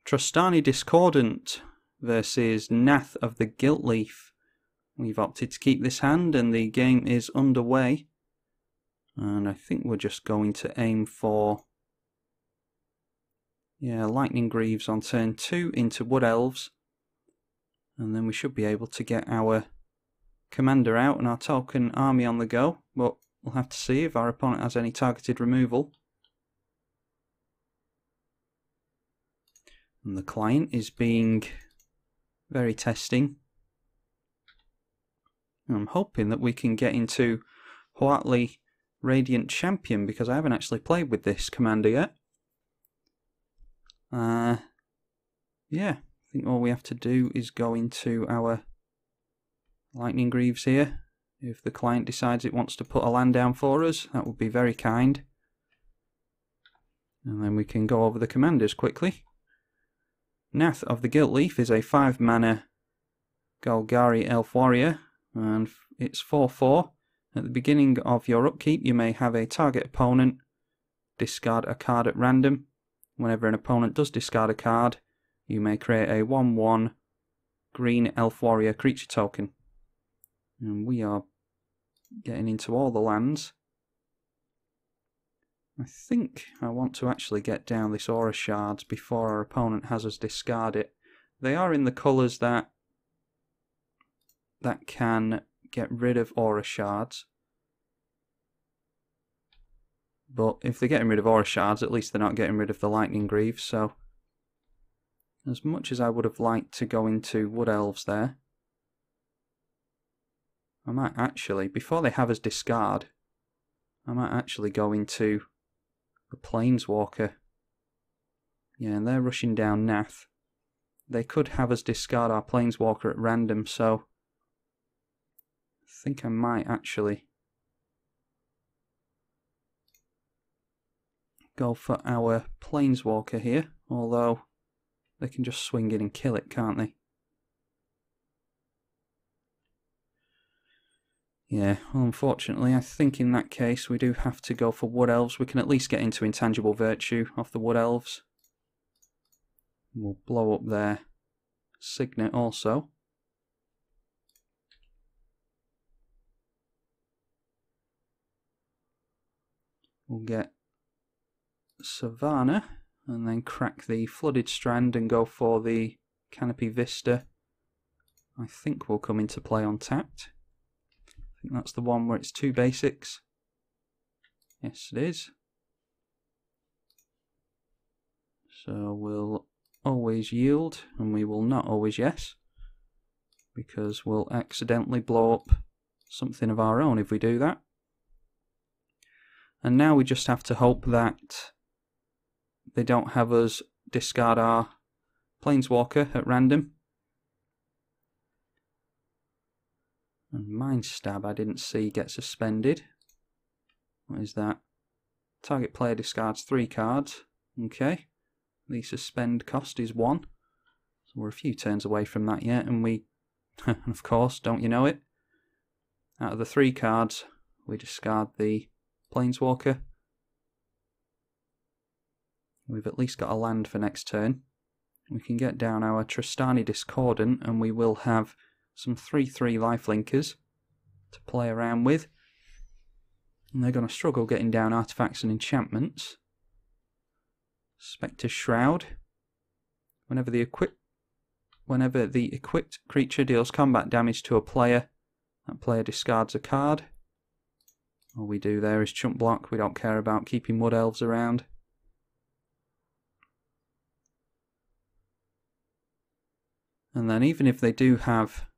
Trostani Discordant versus Nath of the Gilt Leaf. We've opted to keep this hand and the game is underway. And I think we're just going to aim for Lightning Greaves on turn 2 into Wood Elves. And then we should be able to get our commander out and our token army on the go. But we'll have to see if our opponent has any targeted removal. And the client is being very testing. I'm hoping that we can get into Huatli Radiant Champion because I haven't actually played with this commander yet. I think all we have to do is go into our Lightning Greaves here. If the client decides it wants to put a land down for us, that would be very kind. And then we can go over the commanders quickly. Nath of the Gilt Leaf is a 5-mana Golgari Elf Warrior, and it's 4/4. At the beginning of your upkeep, you may have a target opponent discard a card at random. Whenever an opponent does discard a card, you may create a 1/1 green Elf Warrior creature token. And we are getting into all the lands. I think I want to actually get down this Aura Shards before our opponent has us discard it. They are in the colours that can get rid of Aura Shards. But if they're getting rid of Aura Shards, at least they're not getting rid of the Lightning Greaves. So, as much as I would have liked to go into Wood Elves there, I might actually, before they have us discard, I might actually go into the Planeswalker. Yeah, and they're rushing down Nath. They could have us discard our Planeswalker at random, so I think I might actually go for our Planeswalker here, although they can just swing in and kill it, can't they? Yeah, well, unfortunately, I think in that case we do have to go for Wood Elves. We can at least get into Intangible Virtue off the Wood Elves. We'll blow up their Signet also. We'll get Savannah and then crack the Flooded Strand and go for the Canopy Vista. I think will come into play on tapped. I think that's the one where it's 2 basics. Yes, it is. So we'll always yield, and we will not always yes, because we'll accidentally blow up something of our own if we do that. And now we just have to hope that they don't have us discard our Planeswalker at random. And Mind Stab I didn't see get suspended. What is that? Target player discards 3 cards. Okay. The suspend cost is 1. So we're a few turns away from that yet, and we, of course, don't you know it? Out of the 3 cards, we discard the Planeswalker. We've at least got a land for next turn. We can get down our Trostani Discordant, and we will have some 3/3 lifelinkers to play around with. And they're going to struggle getting down artifacts and enchantments. Spectre's Shroud. Whenever the equipped creature deals combat damage to a player, that player discards a card. All we do there is chump block. We don't care about keeping Wood Elves around. And then even if they do have...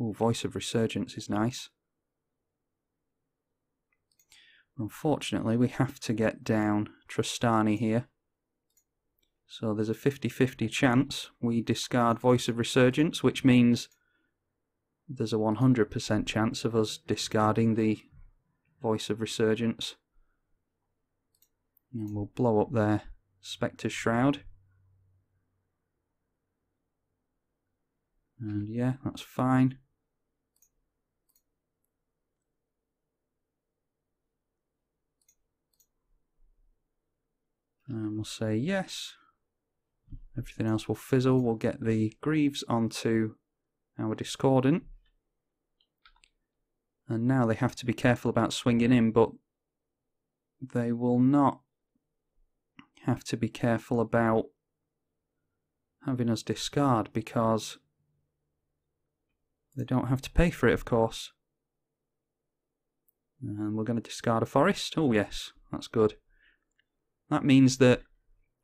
Oh, Voice of Resurgence is nice. Unfortunately, we have to get down Trostani here. So there's a 50-50 chance we discard Voice of Resurgence, which means there's a 100% chance of us discarding the Voice of Resurgence. And we'll blow up their Spectre's Shroud. And yeah, that's fine. And we'll say yes. Everything else will fizzle. We'll get the Greaves onto our Discordant. And now they have to be careful about swinging in, but they will not have to be careful about having us discard, because they don't have to pay for it, of course. And we're going to discard a forest. Oh yes, that's good. That means that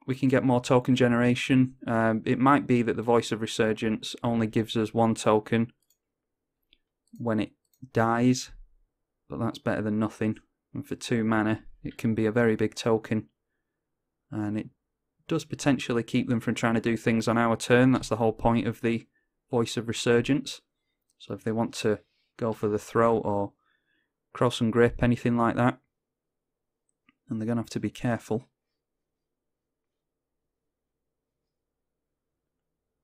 we can get more token generation. It might be that the Voice of Resurgence only gives us 1 token when it dies, but that's better than nothing. And for 2 mana, it can be a very big token. And it does potentially keep them from trying to do things on our turn. That's the whole point of the Voice of Resurgence. So if they want to go for the throat or cross and grip, anything like that, and they're going to have to be careful.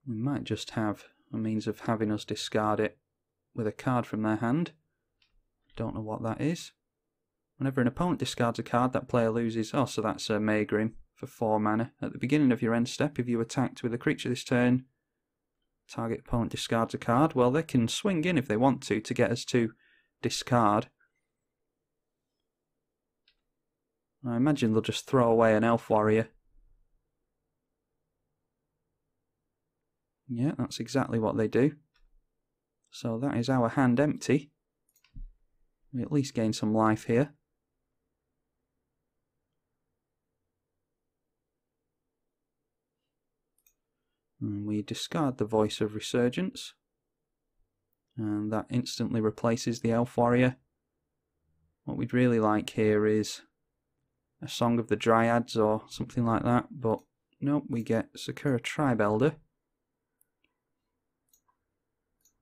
We might just have a means of having us discard it with a card from their hand. Don't know what that is. Whenever an opponent discards a card, that player loses. Oh, so that's a Maegrim for 4 mana. At the beginning of your end step, if you attacked with a creature this turn, target opponent discards a card. Well, they can swing in if they want to get us to discard. I imagine they'll just throw away an Elf Warrior. Yeah, that's exactly what they do. So that is our hand empty. We at least gain some life here. And we discard the Voice of Resurgence. And that instantly replaces the Elf Warrior. What we'd really like here is a Song of the Dryads or something like that. But nope, we get Sakura Tribe Elder,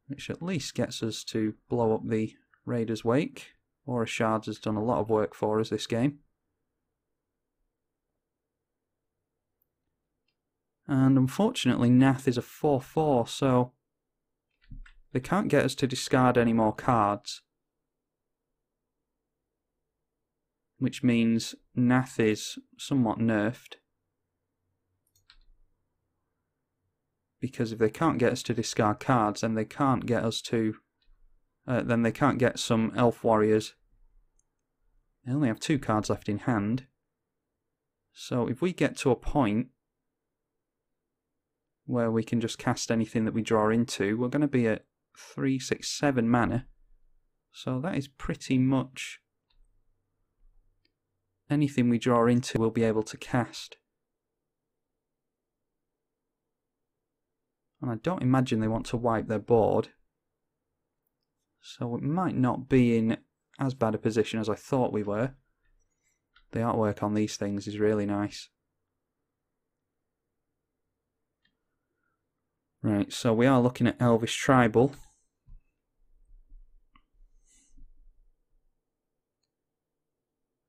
which at least gets us to blow up the Raider's Wake. Aura Shards has done a lot of work for us this game. And unfortunately Nath is a 4/4, so they can't get us to discard any more cards. Which means Nath is somewhat nerfed. Because if they can't get us to discard cards, then they can't get us to then they can't get some Elf Warriors. They only have 2 cards left in hand. So if we get to a point where we can just cast anything that we draw into, we're going to be at 3, 6, 7 mana. So that is pretty much anything we draw into we'll be able to cast. And I don't imagine they want to wipe their board. So we might not be in as bad a position as I thought we were. The artwork on these things is really nice. Right, so we are looking at Elvish Tribal.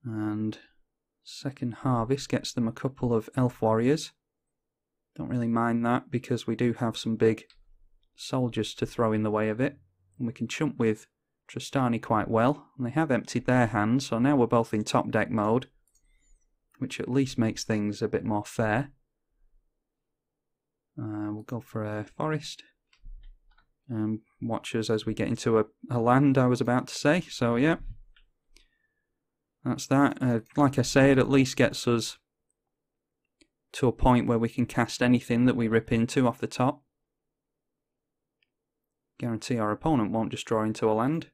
And Second Harvest gets them a couple of Elf Warriors. Don't really mind that because we do have some big soldiers to throw in the way of it. And we can chump with Trostani quite well. And they have emptied their hand, so now we're both in top deck mode, which at least makes things a bit more fair. We'll go for a forest. Watch us as we get into a land, I was about to say. So yeah, that's that. Like I say, it at least gets us to a point where we can cast anything that we rip into off the top. Guarantee our opponent won't just draw into a land.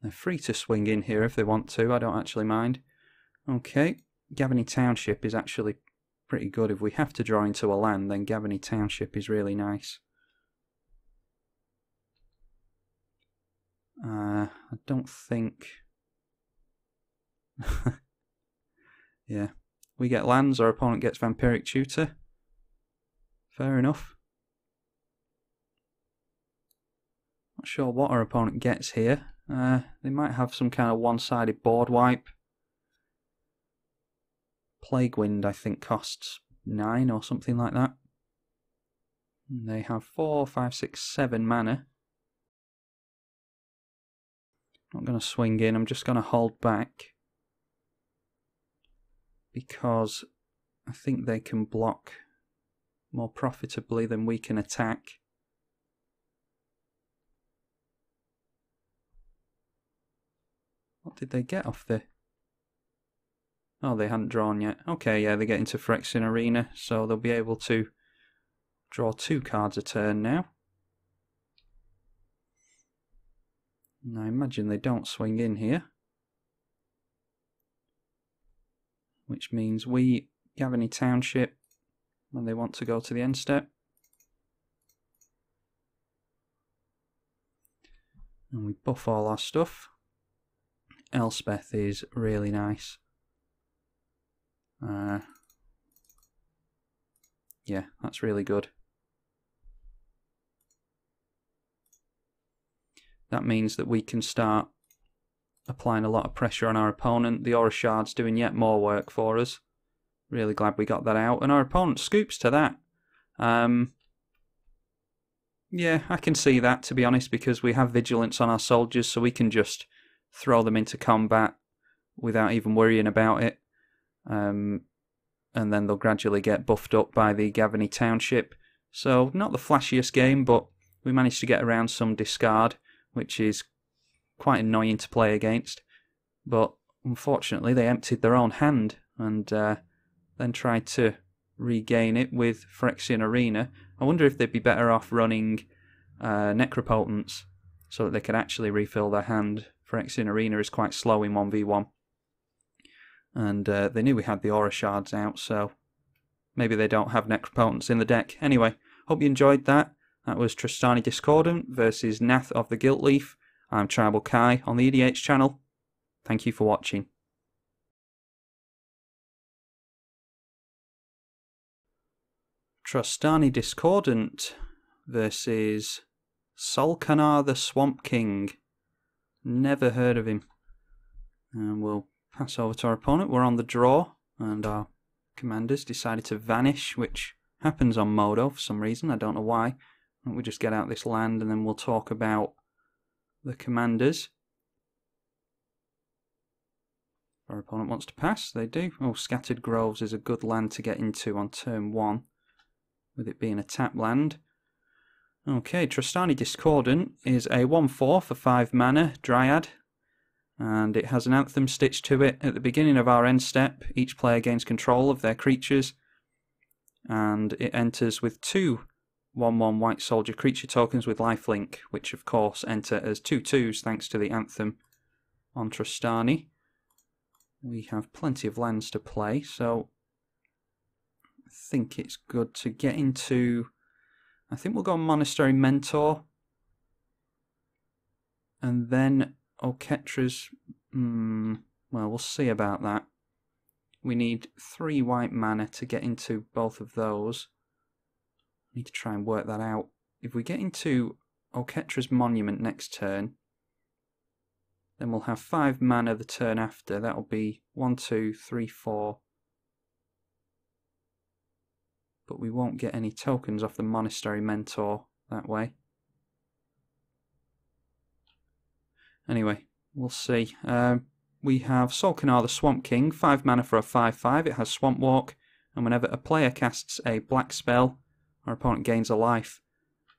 They're free to swing in here if they want to, I don't actually mind. Okay, Gavany Township is actually pretty good. If we have to draw into a land, then Gavany Township is really nice. I don't think... yeah, we get lands, our opponent gets Vampiric Tutor. Fair enough. Not sure what our opponent gets here. They might have some kind of one-sided board wipe. Plague Wind, I think, costs 9 or something like that. They have 4, 5, 6, 7 mana. Not going to swing in, I'm just going to hold back. Because I think they can block more profitably than we can attack. What did they get off the... Oh, they hadn't drawn yet. Okay, yeah, they get into Phyrexian Arena, so they'll be able to draw 2 cards a turn now. And I imagine they don't swing in here. Which means we, Gavany Township, when they want to go to the end step. And we buff all our stuff. Elspeth is really nice. Yeah, that's really good. That means that we can start applying a lot of pressure on our opponent. The Aura Shard's doing yet more work for us. Really glad we got that out. And our opponent scoops to that. Yeah, I can see that, to be honest, because we have Vigilance on our soldiers, so we can just throw them into combat without even worrying about it. And then they'll gradually get buffed up by the Gavany Township. So, not the flashiest game, but we managed to get around some discard, which is quite annoying to play against. But unfortunately, they emptied their own hand and then tried to regain it with Phyrexian Arena. I wonder if they'd be better off running Necropotence so that they could actually refill their hand. Phyrexian Arena is quite slow in 1v1. And they knew we had the Aura Shards out, so maybe they don't have Necropotence in the deck. Anyway, hope you enjoyed that. That was Trostani Discordant versus Nath of the Guiltleaf. I'm tribalkai on the EDH channel. Thank you for watching. Trostani Discordant versus Salkinar the Swamp King. Never heard of him. And we'll pass over to our opponent. We're on the draw, and our commanders decided to vanish, which happens on Modo for some reason. I don't know why. We just get out this land, and then we'll talk about the commanders. Our opponent wants to pass. They do. Oh, Scattered Groves is a good land to get into on turn 1, with it being a tap land. Okay, Trostani Discordant is a 1/4 for 5 mana Dryad, and it has an Anthem stitched to it. At the beginning of our end step, each player gains control of their creatures, and it enters with 2 1/1 White Soldier creature tokens with lifelink, which of course enter as 2/2s thanks to the Anthem on Trostani. We have plenty of lands to play, so I think it's good to get into... I think we'll go Monastery Mentor, and then Oketra's... well, we'll see about that. We need 3 white mana to get into both of those. Need to try and work that out. If we get into Oketra's Monument next turn, then we'll have 5 mana the turn after. That'll be 1, 2, 3, 4. But we won't get any tokens off the Monastery Mentor that way. Anyway, we'll see. We have Salkinar the Swamp King, 5 mana for a 5/5. It has Swamp Walk, and whenever a player casts a black spell, our opponent gains a life.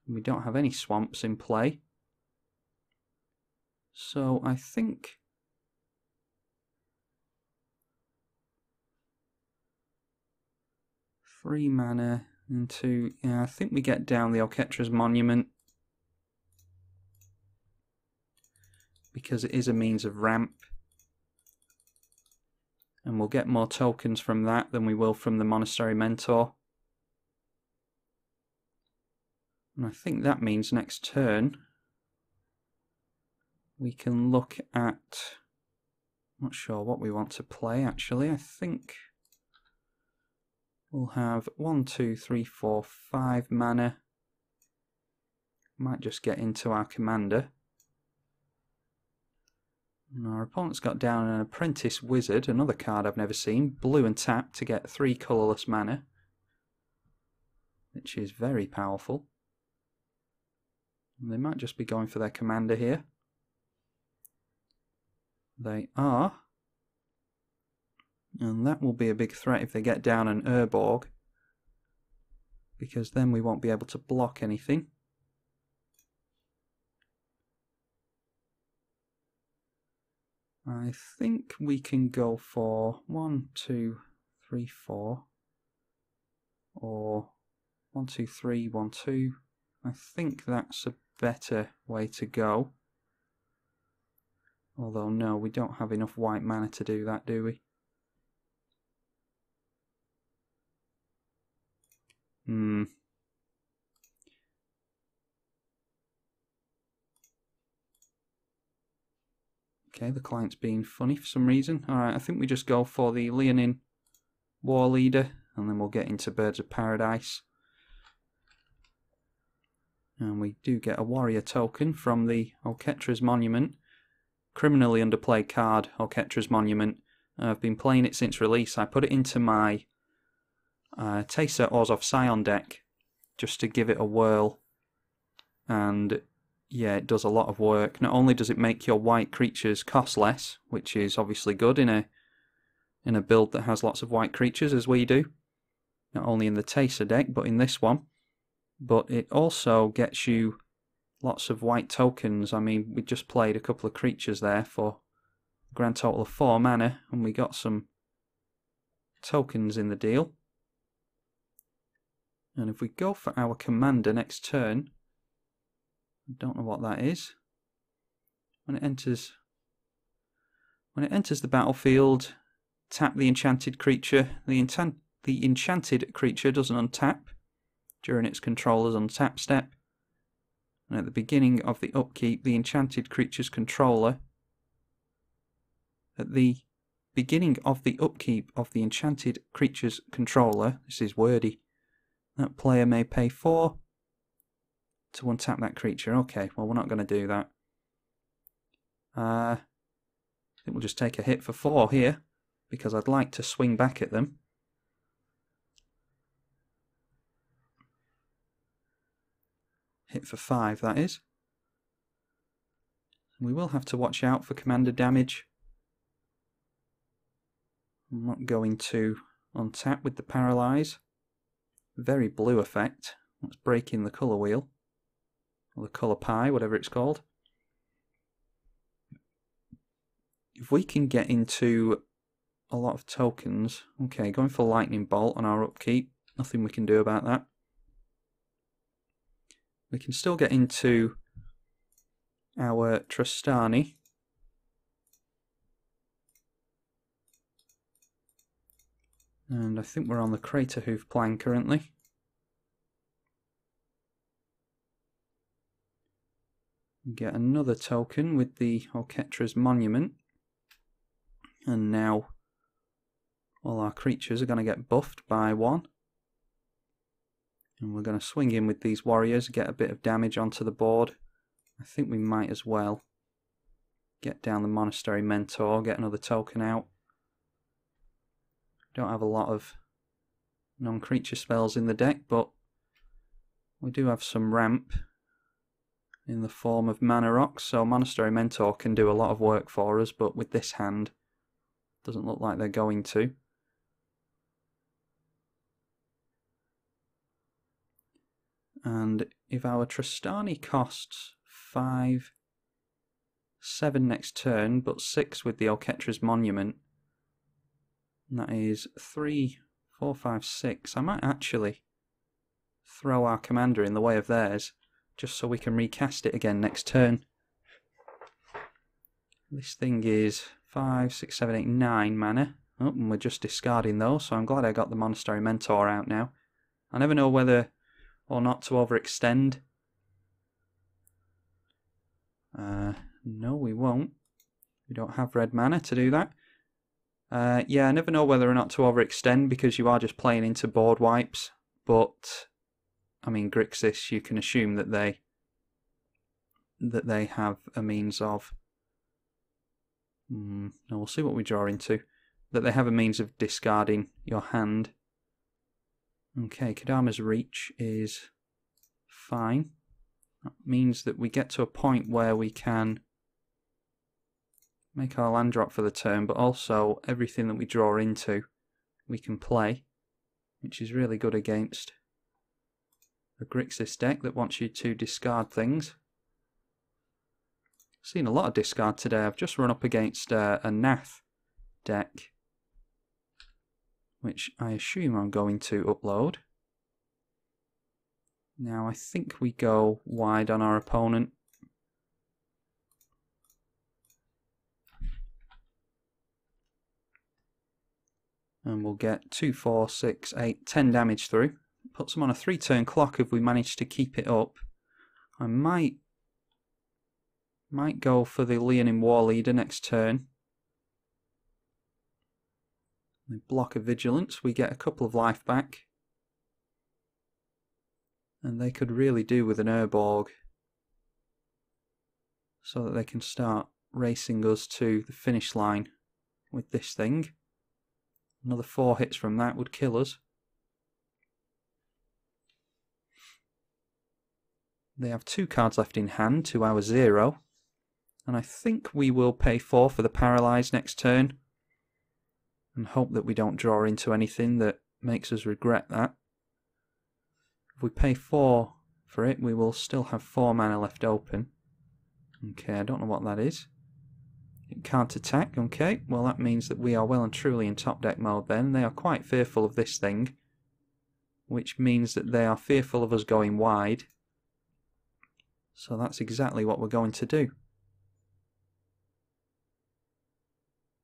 We don't have any swamps in play. So I think... Three mana into... Yeah, I think we get down the Oketra's Monument, because it is a means of ramp. And we'll get more tokens from that than we will from the Monastery Mentor. And I think that means next turn we can look at... Not sure what we want to play actually. I think we'll have 1, 2, 3, 4, 5 mana. Might just get into our commander. And our opponent's got down an Apprentice Wizard, another card I've never seen. Blue and tap to get 3 colourless mana. which is very powerful. And they might just be going for their commander here. They are. And that will be a big threat if they get down an Urborg, because then we won't be able to block anything. I think we can go for 1, 2, 3, 4, or 1, 2, 3, 1, 2. I think that's a better way to go. Although no, we don't have enough white mana to do that, do we? Okay, the client's being funny for some reason. Alright, I think we just go for the Leonin War Leader, and then we'll get into Birds of Paradise. And we do get a warrior token from the Oketra's Monument. Criminally underplayed card, Oketra's Monument. I've been playing it since release. I put it into my Teysa Orzhov Scion deck just to give it a whirl. And yeah, it does a lot of work. Not only does it make your white creatures cost less, which is obviously good in a build that has lots of white creatures, as we do. Not only in the Teysa deck, but in this one. But it also gets you lots of white tokens. I mean, we just played a couple of creatures there for a grand total of 4 mana, and we got some tokens in the deal. And if we go for our commander next turn, I don't know what that is. When it enters the battlefield, tap the enchanted creature. The enchanted creature doesn't untap during its controller's untap step. And at the beginning of the upkeep, the enchanted creature's controller. At the beginning of the upkeep of the enchanted creature's controller, this is wordy, that player may pay 4 to untap that creature. Okay, well, we're not going to do that. I think we'll just take a hit for 4 here, because I'd like to swing back at them. Hit for 5, that is. We will have to watch out for commander damage. I'm not going to untap with the Paralyze. Very blue effect. That's breaking the colour wheel. Or the colour pie, whatever it's called. If we can get into a lot of tokens... Okay, going for Lightning Bolt on our upkeep. Nothing we can do about that. We can still get into our Trostani. And I think we're on the Crater Hoof plan currently. Get another token with the Oketra's Monument. And now all our creatures are going to get buffed by 1. And we're going to swing in with these warriors, get a bit of damage onto the board. I think we might as well get down the Monastery Mentor, get another token out. Don't have a lot of non-creature spells in the deck, but we do have some ramp in the form of Mana Rocks, so Monastery Mentor can do a lot of work for us, but with this hand, doesn't look like they're going to. And if our Trostani costs 5, 7 next turn, but 6 with the Oketra's Monument, and that is 3, 4, 5, 6. I might actually throw our commander in the way of theirs, just so we can recast it again next turn. This thing is 5, 6, 7, 8, 9 mana. Oh, and we're just discarding those, so I'm glad I got the Monastery Mentor out now. I never know whether or not to overextend. No, we won't. We don't have red mana to do that. Yeah, I never know whether or not to overextend, because you are just playing into board wipes. But, I mean, Grixis, you can assume that they have a means of... no, we'll see what we draw into. That they have a means of discarding your hand. Okay, Kadama's reach is fine. That means that we get to a point where we can make our land drop for the turn, but also everything that we draw into we can play, which is really good against a Grixis deck that wants you to discard things. Seen a lot of discard today. I've just run up against a Nath deck, which I assume I'm going to upload. Now I think we go wide on our opponent. And we'll get 2, 4, 6, 8, 10 damage through. Puts them on a 3-turn clock if we manage to keep it up. I might go for the Leonin War Leader next turn. We block a Vigilance, we get a couple of life back. And they could really do with an Urborg, so that they can start racing us to the finish line with this thing. Another 4 hits from that would kill us. They have 2 cards left in hand to our 0. And I think we will pay 4 for the Paralyze next turn. And hope that we don't draw into anything that makes us regret that. If we pay 4 for it, we will still have 4 mana left open. Okay, I don't know what that is. It can't attack, okay. Well, that means that we are well and truly in top deck mode then. They are quite fearful of this thing, which means that they are fearful of us going wide. So that's exactly what we're going to do.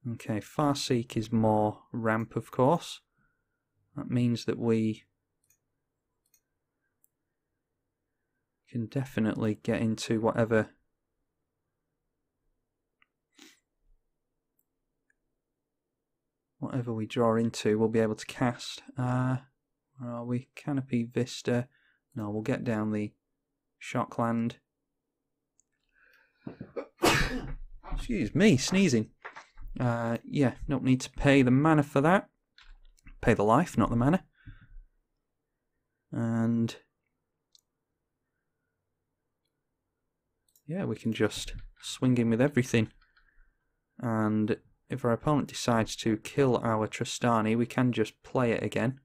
Okay, Farseek is more ramp, of course. That means that we can definitely get into whatever we draw into, we'll be able to cast. Where are we? Canopy, Vista. No, we'll get down the Shockland. Excuse me, sneezing. Yeah, don't need to pay the mana for that. Pay the life, not the mana. And yeah, we can just swing in with everything. And if our opponent decides to kill our Trostani, we can just play it again.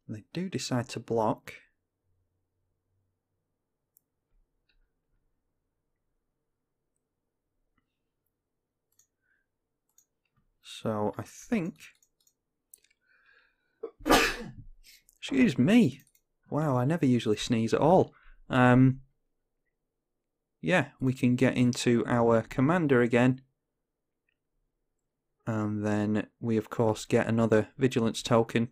They do decide to block. So I think... Excuse me. Wow, I never usually sneeze at all. Yeah, we can get into our commander again. And then we of course get another Vigilance token.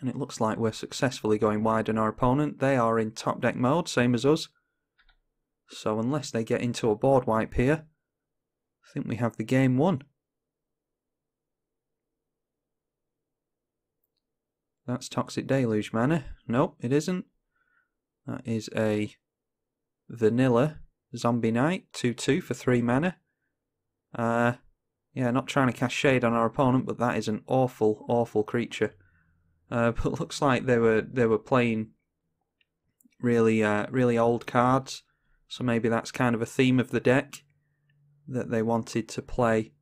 And it looks like we're successfully going wide on our opponent. They are in top deck mode, same as us. So unless they get into a board wipe here, I think we have the game won. That's Toxic Deluge mana. Nope, it isn't. That is a vanilla Zombie Knight, 2/2 for 3 mana. Yeah, not trying to cast shade on our opponent, but that is an awful, awful creature. But looks like they were playing really really old cards, so maybe that's kind of a theme of the deck, that they wanted to play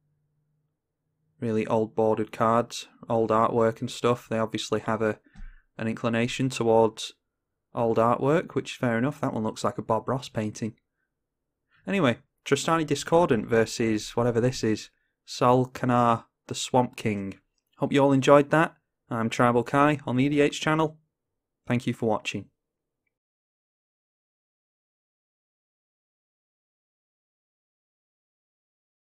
really old bordered cards, old artwork and stuff. They obviously have an inclination towards old artwork, which is fair enough. That one looks like a Bob Ross painting. Anyway, Trostani Discordant versus whatever this is, Salkinar the Swamp King. Hope you all enjoyed that. I'm tribalkai on the EDH channel. Thank you for watching.